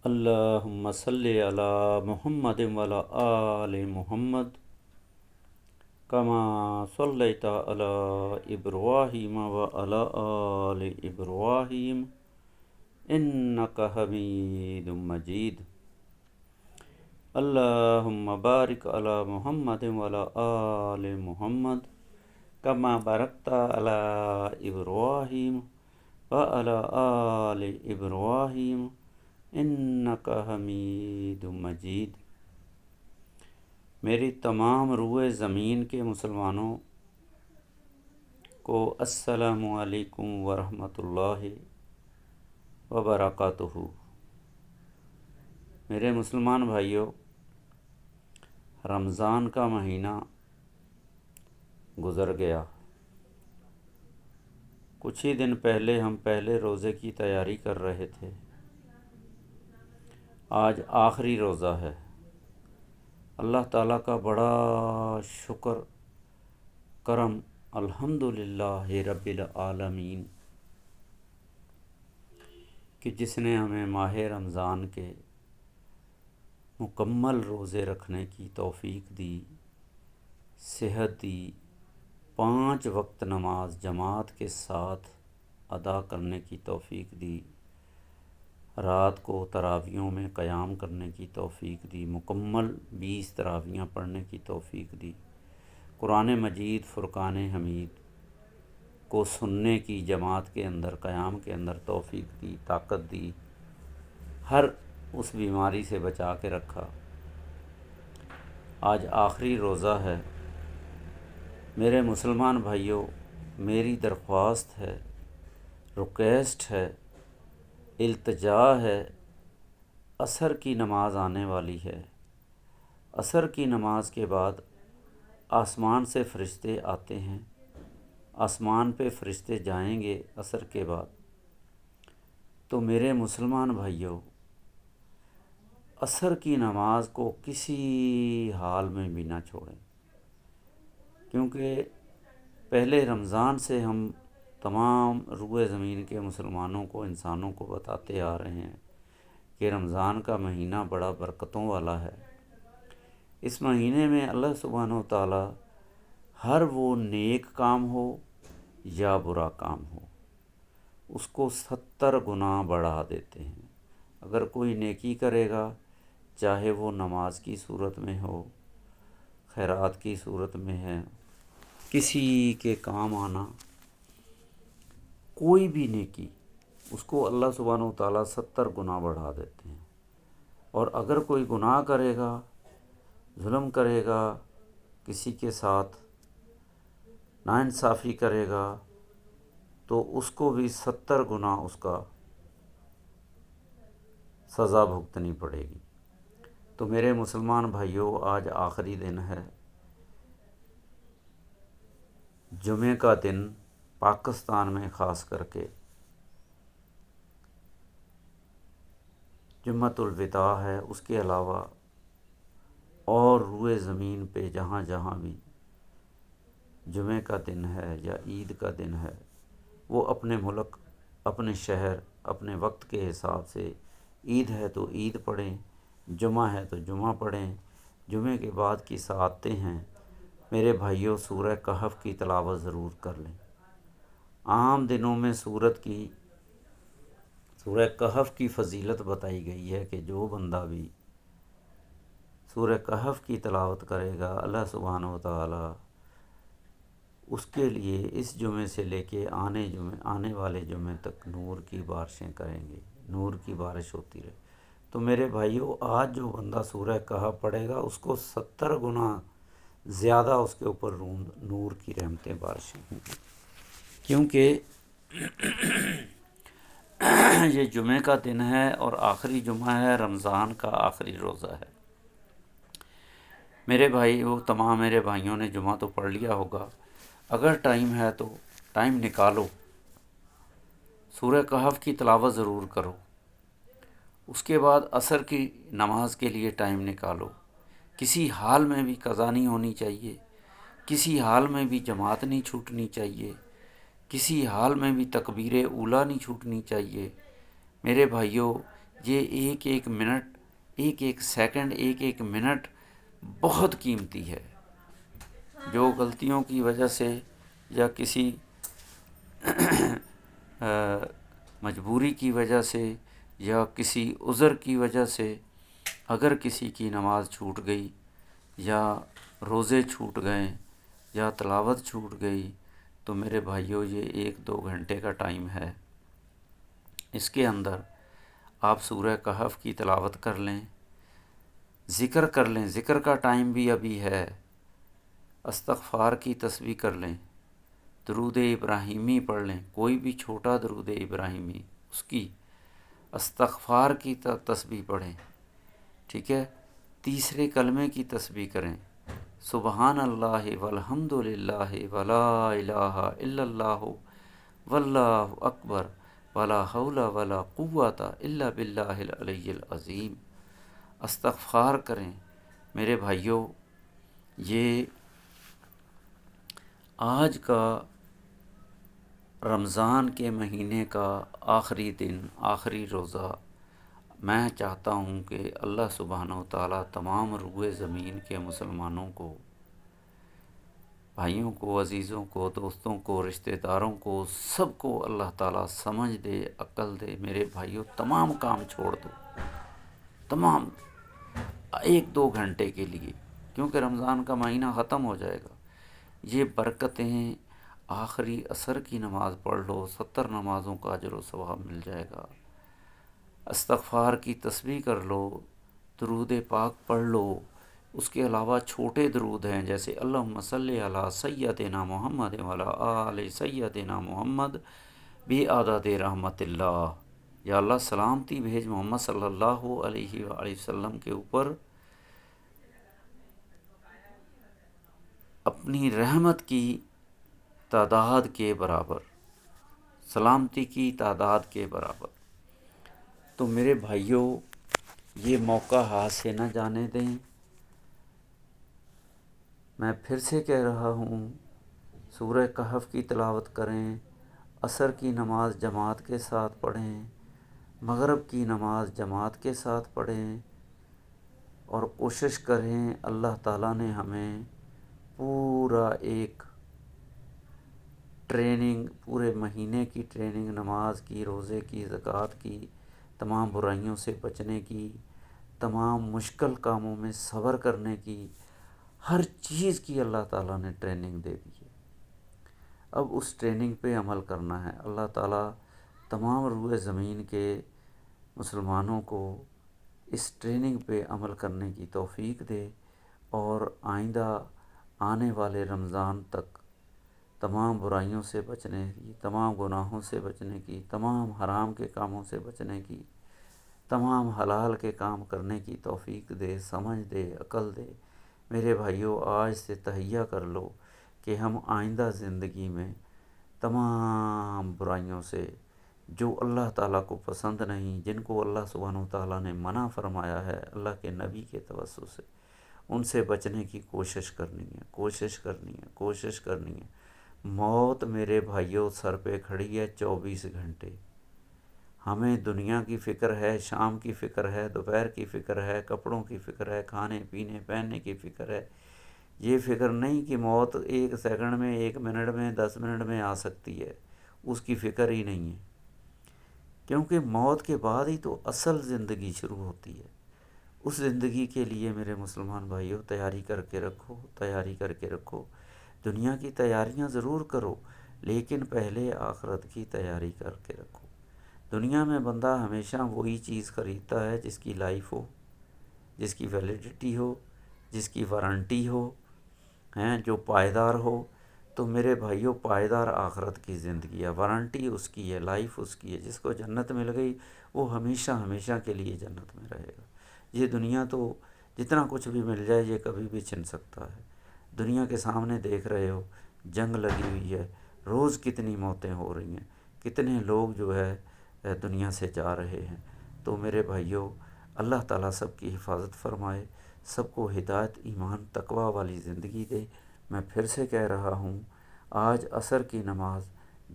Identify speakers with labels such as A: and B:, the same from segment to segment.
A: اللہم صلی علی محمد وعلی آل محمد کما صلیت علی ابراہیم وعلی آل ابراہیم انک حمید مجید۔ اللہم بارک علی محمد وعلی آل محمد کما بارکت علی ابراہیم وعلی آل ابراہیم انک حمید مجید۔ میری تمام روئے زمین کے مسلمانوں کو السلام علیکم ورحمۃ اللہ وبرکاتہ۔ میرے مسلمان بھائیوں، رمضان کا مہینہ گزر گیا۔ کچھ ہی دن پہلے ہم پہلے روزے کی تیاری کر رہے تھے۔ آج آخری روزہ ہے۔ اللہ تعالیٰ کا بڑا شکر کرم الحمدللہ رب العالمین کہ جس نے ہمیں ماہ رمضان کے مکمل روزے رکھنے کی توفیق دی، صحت دی، 5 وقت نماز جماعت کے ساتھ ادا کرنے کی توفیق دی، رات کو تراویحوں میں قیام کرنے کی توفیق دی، مکمل 20 تراویحیں پڑھنے کی توفیق دی، قرآن مجید فرقان حمید کو سننے کی جماعت کے اندر قیام کے اندر توفیق دی، طاقت دی، ہر اس بیماری سے بچا کے رکھا۔ آج آخری روزہ ہے۔ میرے مسلمان بھائیوں، میری درخواست ہے، ریکویسٹ ہے، التجا ہے، عصر کی نماز آنے والی ہے۔ عصر کی نماز کے بعد آسمان سے فرشتے آتے ہیں، آسمان پہ فرشتے جائیں گے عصر کے بعد۔ تو میرے مسلمان بھائیوں، عصر کی نماز کو کسی حال میں بھی نہ چھوڑیں، کیونکہ پہلے رمضان سے ہم تمام روئے زمین کے مسلمانوں کو، انسانوں کو بتاتے آ رہے ہیں کہ رمضان کا مہینہ بڑا برکتوں والا ہے۔ اس مہینے میں اللہ سبحانہ و تعالیٰ ہر وہ نیک کام ہو یا برا کام ہو، اس کو 70 گنا بڑھا دیتے ہیں۔ اگر کوئی نیکی کرے گا، چاہے وہ نماز کی صورت میں ہو، خیرات کی صورت میں ہے، کسی کے کام آنا، کوئی بھی نیکی، اس کو اللہ سبحانہ و تعالیٰ 70 گنا بڑھا دیتے ہیں۔ اور اگر کوئی گناہ کرے گا، ظلم کرے گا، کسی کے ساتھ ناانصافی کرے گا، تو اس کو بھی 70 گنا اس کا سزا بھگتنی پڑے گی۔ تو میرے مسلمان بھائیوں، آج آخری دن ہے، جمعہ کا دن پاکستان میں خاص کر کے جمعۃ الوداع ہے۔ اس کے علاوہ اور روئے زمین پہ جہاں جہاں بھی جمعہ کا دن ہے یا عید کا دن ہے، وہ اپنے ملک، اپنے شہر، اپنے وقت کے حساب سے عید ہے تو عید پڑھیں، جمعہ ہے تو جمعہ پڑھیں۔ جمعے کے بعد کی ساعتیں ہیں، میرے بھائیوں، سورہ کہف کی تلاوت ضرور کر لیں۔ عام دنوں میں سورہ کہف کی فضیلت بتائی گئی ہے کہ جو بندہ بھی سورہ کہف کی تلاوت کرے گا، اللہ سبحانہ و تعالیٰ اس کے لیے اس جمعے سے لے کے آنے والے جمعے تک نور کی بارشیں کریں گے، نور کی بارش ہوتی رہے۔ تو میرے بھائیوں، آج جو بندہ سورہ کہف پڑھے گا، اس کو 70 گنا زیادہ اس کے اوپر نور کی رحمتیں بارشیں ہوں گی، کیونکہ یہ جمعہ کا دن ہے اور آخری جمعہ ہے، رمضان کا آخری روزہ ہے۔ میرے بھائیوں، تمام میرے بھائیوں نے جمعہ تو پڑھ لیا ہوگا، اگر ٹائم ہے تو ٹائم نکالو، سورہ کہف کی تلاوت ضرور کرو۔ اس کے بعد عصر کی نماز کے لیے ٹائم نکالو۔ کسی حال میں بھی قضا نہیں ہونی چاہیے، کسی حال میں بھی جماعت نہیں چھوٹنی چاہیے، کسی حال میں بھی تکبیر اولیٰ نہیں چھوٹنی چاہیے۔ میرے بھائیوں، یہ ایک ایک منٹ، ایک ایک سیکنڈ، ایک ایک منٹ بہت قیمتی ہے۔ جو غلطیوں کی وجہ سے یا کسی مجبوری کی وجہ سے یا کسی عذر کی وجہ سے اگر کسی کی نماز چھوٹ گئی یا روزے چھوٹ گئے یا تلاوت چھوٹ گئی تو میرے بھائیوں یہ 1-2 گھنٹے کا ٹائم ہے، اس کے اندر آپ سورہ کہف کی تلاوت کر لیں، ذکر کر لیں، ذکر کا ٹائم بھی ابھی ہے، استغفار کی تسبیح کر لیں، درود ابراہیمی پڑھ لیں، کوئی بھی چھوٹا درود ابراہیمی، اس کی استغفار کی تسبیح پڑھیں، ٹھیک ہے، تیسرے کلمے کی تسبیح کریں، سبحان اللہ والحمد للہ ولا الہ الا اللہ واللہ اکبر ولا حول ولا قوت الا باللہ العلی العظیم، استغفار کریں۔ میرے بھائیوں، یہ آج کا رمضان کے مہینے کا آخری دن، آخری روزہ، میں چاہتا ہوں کہ اللہ سبحانہ و تعالیٰ تمام روئے زمین کے مسلمانوں کو، بھائیوں کو، عزیزوں کو، دوستوں کو، رشتہ داروں کو، سب کو اللہ تعالیٰ سمجھ دے، عقل دے۔ میرے بھائیوں، تمام کام چھوڑ دو، تمام 1-2 گھنٹے کے لیے، کیونکہ رمضان کا مہینہ ختم ہو جائے گا۔ یہ برکتیں، آخری عصر کی نماز پڑھ لو، 70 نمازوں کا اجر و ثواب مل جائے گا، استغفار کی تسبیح کر لو، درود پاک پڑھ لو۔ اس کے علاوہ چھوٹے درود ہیں، جیسے اللہم صلی علی سیدنا محمد وعلی آل سیدنا محمد بعدد رحمت اللہ، یا اللہ سلامتی بھیج محمد صلی اللہ علیہ وآلہ وسلم کے اوپر اپنی رحمت کی تعداد کے برابر، سلامتی کی تعداد کے برابر۔ تو میرے بھائیوں، یہ موقع ہاتھ سے نہ جانے دیں۔ میں پھر سے کہہ رہا ہوں، سورہ کہف کی تلاوت کریں، عصر کی نماز جماعت کے ساتھ پڑھیں، مغرب کی نماز جماعت کے ساتھ پڑھیں، اور کوشش کریں، اللہ تعالیٰ نے ہمیں پورا ایک ٹریننگ، پورے مہینے کی ٹریننگ، نماز کی، روزے کی، زکوٰۃ کی، تمام برائیوں سے بچنے کی، تمام مشکل کاموں میں صبر کرنے کی، ہر چیز کی اللہ تعالیٰ نے ٹریننگ دے دی ہے۔ اب اس ٹریننگ پہ عمل کرنا ہے۔ اللہ تعالیٰ تمام روئے زمین کے مسلمانوں کو اس ٹریننگ پہ عمل کرنے کی توفیق دے، اور آئندہ آنے والے رمضان تک تمام برائیوں سے بچنے کی، تمام گناہوں سے بچنے کی، تمام حرام کے کاموں سے بچنے کی، تمام حلال کے کام کرنے کی توفیق دے، سمجھ دے، عقل دے۔ میرے بھائیوں، آج سے تہیہ کر لو کہ ہم آئندہ زندگی میں تمام برائیوں سے، جو اللہ تعالیٰ کو پسند نہیں، جن کو اللہ سبحانہ و تعالیٰ نے منع فرمایا ہے اللہ کے نبی کے توسط سے، ان سے بچنے کی کوشش کرنی ہے، کوشش کرنی ہے، کوشش کرنی ہے۔ موت میرے بھائیوں سر پہ کھڑی ہے 24 گھنٹے۔ ہمیں دنیا کی فکر ہے، شام کی فکر ہے، دوپہر کی فکر ہے، کپڑوں کی فکر ہے، کھانے پینے پہننے کی فکر ہے۔ یہ فکر نہیں کہ موت 1 سیکنڈ میں، 1 منٹ میں، 10 منٹ میں آ سکتی ہے، اس کی فکر ہی نہیں ہے، کیونکہ موت کے بعد ہی تو اصل زندگی شروع ہوتی ہے۔ اس زندگی کے لیے میرے مسلمان بھائیوں تیاری کر کے رکھو، تیاری کر کے رکھو۔ دنیا کی تیاریاں ضرور کرو، لیکن پہلے آخرت کی تیاری کر کے رکھو۔ دنیا میں بندہ ہمیشہ وہی چیز خریدتا ہے جس کی لائف ہو، جس کی ویلیڈیٹی ہو، جس کی وارنٹی ہو، جو پائیدار ہو۔ تو میرے بھائیوں، پائیدار آخرت کی زندگی ہے، وارنٹی اس کی ہے، لائف اس کی ہے۔ جس کو جنت مل گئی وہ ہمیشہ ہمیشہ کے لیے جنت میں رہے گا۔ یہ دنیا تو جتنا کچھ بھی مل جائے یہ کبھی بھی چھن سکتا ہے۔ دنیا کے سامنے دیکھ رہے ہو، جنگ لگی ہوئی ہے، روز کتنی موتیں ہو رہی ہیں، کتنے لوگ جو ہے دنیا سے جا رہے ہیں۔ تو میرے بھائیوں، اللہ تعالیٰ سب کی حفاظت فرمائے، سب کو ہدایت، ایمان، تقوی والی زندگی دے۔ میں پھر سے کہہ رہا ہوں، آج عصر کی نماز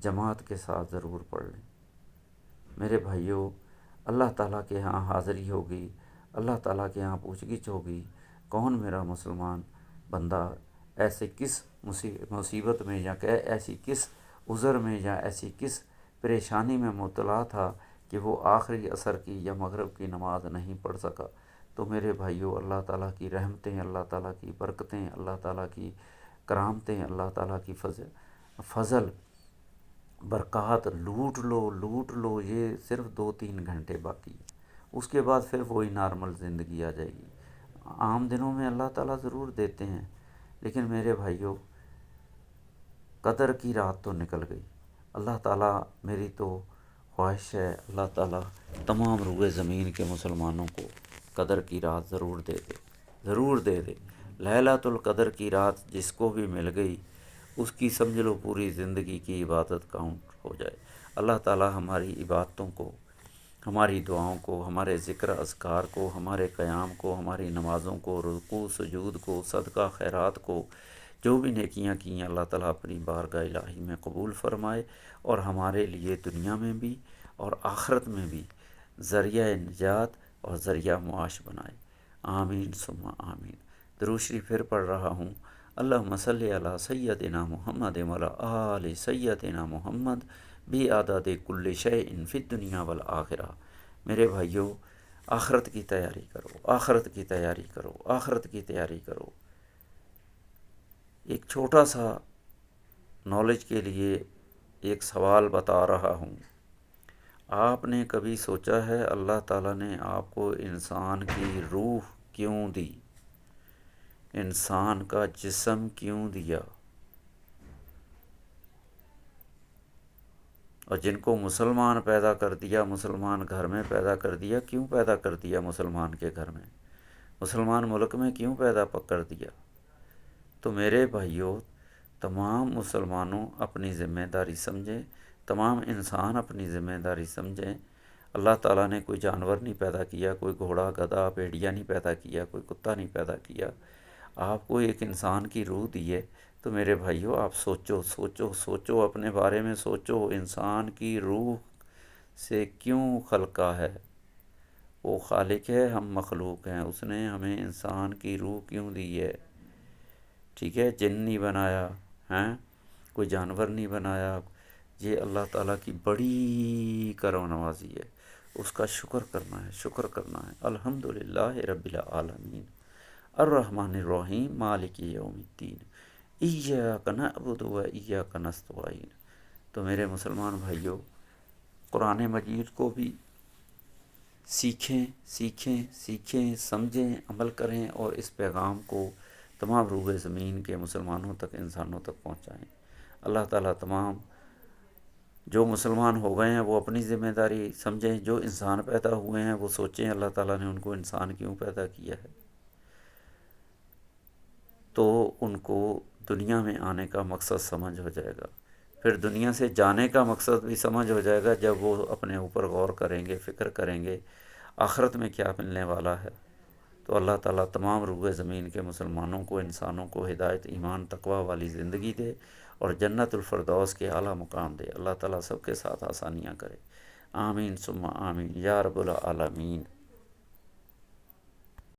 A: جماعت کے ساتھ ضرور پڑھ لیں۔ میرے بھائیوں، اللہ تعالیٰ کے ہاں حاضری ہوگی، اللہ تعالیٰ کے ہاں پوچھ گچھ ہوگی، کون میرا مسلمان بندہ ایسے کس مصیبت میں یا ایسی کس عذر میں یا ایسی کس پریشانی میں مبتلا تھا کہ وہ آخری عصر کی یا مغرب کی نماز نہیں پڑھ سکا۔ تو میرے بھائیوں، اللہ تعالیٰ کی رحمتیں، اللہ تعالیٰ کی برکتیں، اللہ تعالیٰ کی کرامتیں، اللہ تعالیٰ کی فضل برکات لوٹ لو، یہ صرف 2-3 گھنٹے باقی ہے، اس کے بعد پھر وہی نارمل زندگی آ جائے گی۔ عام دنوں میں اللہ تعالیٰ ضرور دیتے ہیں، لیکن میرے بھائیوں، قدر کی رات تو نکل گئی۔ اللہ تعالیٰ، میری تو خواہش ہے اللہ تعالیٰ تمام روئے زمین کے مسلمانوں کو قدر کی رات ضرور دے دے۔ لیلۃ القدر کی رات جس کو بھی مل گئی، اس کی سمجھ لو پوری زندگی کی عبادت کاؤنٹ ہو جائے۔ اللہ تعالیٰ ہماری عبادتوں کو، ہماری دعاؤں کو، ہمارے ذکر اذکار کو، ہمارے قیام کو، ہماری نمازوں کو، رکوع سجود کو، صدقہ خیرات کو، جو بھی نیکیاں کی ہیں اللہ تعالیٰ اپنی بارگاہ الہی میں قبول فرمائے، اور ہمارے لیے دنیا میں بھی اور آخرت میں بھی ذریعہ نجات اور ذریعہ معاش بنائے۔ آمین ثم آمین۔ درود شریف پھر پڑھ رہا ہوں۔ اللہم صلی علی سیدنا محمد وعلی آل سیدنا محمد بعدد کل شیء فی الدنیا والآخرہ۔ میرے بھائیوں، آخرت کی تیاری کرو، آخرت کی تیاری کرو، آخرت کی تیاری کرو۔ ایک چھوٹا سا نالج کے لیے ایک سوال بتا رہا ہوں۔ آپ نے کبھی سوچا ہے اللہ تعالیٰ نے آپ کو انسان کی روح کیوں دی؟ انسان کا جسم کیوں دیا؟ اور جن کو مسلمان پیدا کر دیا، مسلمان گھر میں پیدا کر دیا، کیوں پیدا کر دیا مسلمان کے گھر میں؟ مسلمان ملک میں کیوں پیدا کر دیا؟ تو میرے بھائیوں، تمام مسلمانوں اپنی ذمہ داری سمجھیں، تمام انسان اپنی ذمہ داری سمجھیں۔ اللہ تعالیٰ نے کوئی جانور نہیں پیدا کیا، کوئی گھوڑا گدھا بھیڑیا نہیں پیدا کیا، کوئی کتا نہیں پیدا کیا۔ آپ کو ایک انسان کی روح دی ہے، تو میرے بھائیوں آپ سوچو اپنے بارے میں سوچو، انسان کی روح سے کیوں خلقہ ہے؟ وہ خالق ہے، ہم مخلوق ہیں، اس نے ہمیں انسان کی روح کیوں دی ہے؟ ٹھیک ہے، جن نہیں بنایا ہیں، کوئی جانور نہیں بنایا۔ یہ اللہ تعالیٰ کی بڑی کرم نوازی ہے، اس کا شکر کرنا ہے۔ الحمدللہ رب العالمین الرحمن الرحیم مالک یوم الدین ایاک نعبد و ایاک نستعین۔ تو میرے مسلمان بھائیوں، قرآن مجید کو بھی سیکھیں، سمجھیں، عمل کریں، اور اس پیغام کو تمام روئے زمین کے مسلمانوں تک، انسانوں تک پہنچائیں۔ اللہ تعالیٰ تمام جو مسلمان ہو گئے ہیں وہ اپنی ذمہ داری سمجھیں، جو انسان پیدا ہوئے ہیں وہ سوچیں اللہ تعالیٰ نے ان کو انسان کیوں پیدا کیا ہے، تو ان کو دنیا میں آنے کا مقصد سمجھ ہو جائے گا۔ پھر دنیا سے جانے کا مقصد بھی سمجھ ہو جائے گا جب وہ اپنے اوپر غور کریں گے، فکر کریں گے آخرت میں کیا ملنے والا ہے۔ تو اللہ تعالیٰ تمام روئے زمین کے مسلمانوں کو، انسانوں کو ہدایت، ایمان، تقوی والی زندگی دے، اور جنت الفردوس کے اعلیٰ مقام دے۔ اللہ تعالیٰ سب کے ساتھ آسانیاں کرے۔ آمین ثم آمین یا رب العالمین۔